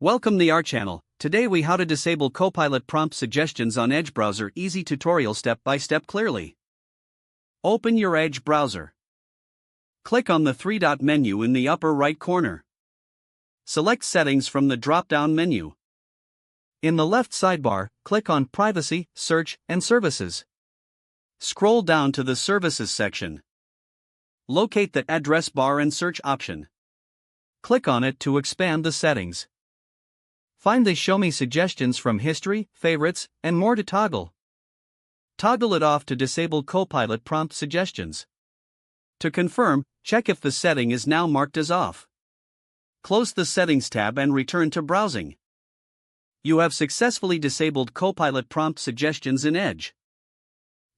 Welcome to our channel. Today we how to disable Copilot prompt suggestions on Edge browser. Easy tutorial step by step clearly. Open your Edge browser. Click on the three-dot menu in the upper right corner. Select Settings from the drop-down menu. In the left sidebar, click on Privacy, Search, and Services. Scroll down to the Services section. Locate the Address bar and Search option. Click on it to expand the settings. Find the Show Me Suggestions from History, Favorites, and more to toggle. Toggle it off to disable Copilot prompt suggestions. To confirm, check if the setting is now marked as off. Close the Settings tab and return to browsing. You have successfully disabled Copilot prompt suggestions in Edge.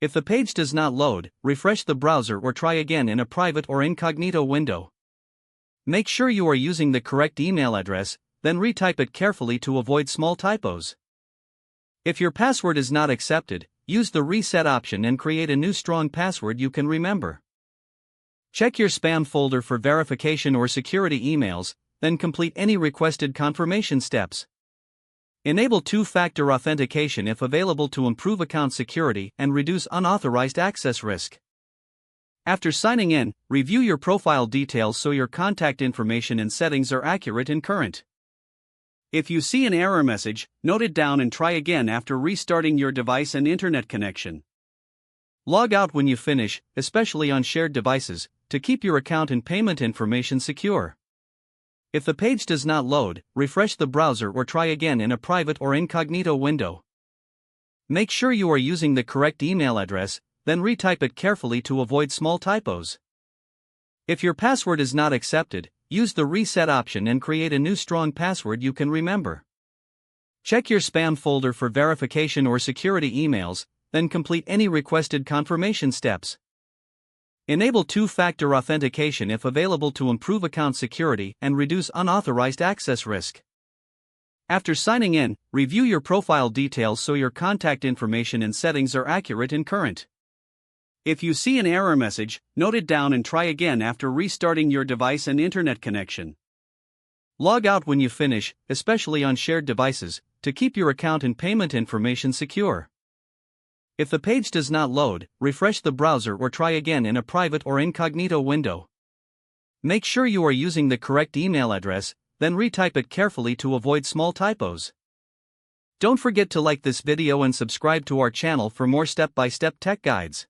If the page does not load, refresh the browser or try again in a private or incognito window. Make sure you are using the correct email address, then retype it carefully to avoid small typos. If your password is not accepted, use the reset option and create a new strong password you can remember. Check your spam folder for verification or security emails, then complete any requested confirmation steps. Enable two-factor authentication if available to improve account security and reduce unauthorized access risk. After signing in, review your profile details so your contact information and settings are accurate and current. If you see an error message, note it down and try again after restarting your device and internet connection. Log out when you finish, especially on shared devices, to keep your account and payment information secure. If the page does not load, refresh the browser or try again in a private or incognito window. Make sure you are using the correct email address, then retype it carefully to avoid small typos. If your password is not accepted, use the reset option and create a new strong password you can remember. Check your spam folder for verification or security emails, then complete any requested confirmation steps. Enable two-factor authentication if available to improve account security and reduce unauthorized access risk. After signing in, review your profile details so your contact information and settings are accurate and current. If you see an error message, note it down and try again after restarting your device and internet connection. Log out when you finish, especially on shared devices, to keep your account and payment information secure. If the page does not load, refresh the browser or try again in a private or incognito window. Make sure you are using the correct email address, then retype it carefully to avoid small typos. Don't forget to like this video and subscribe to our channel for more step-by-step tech guides.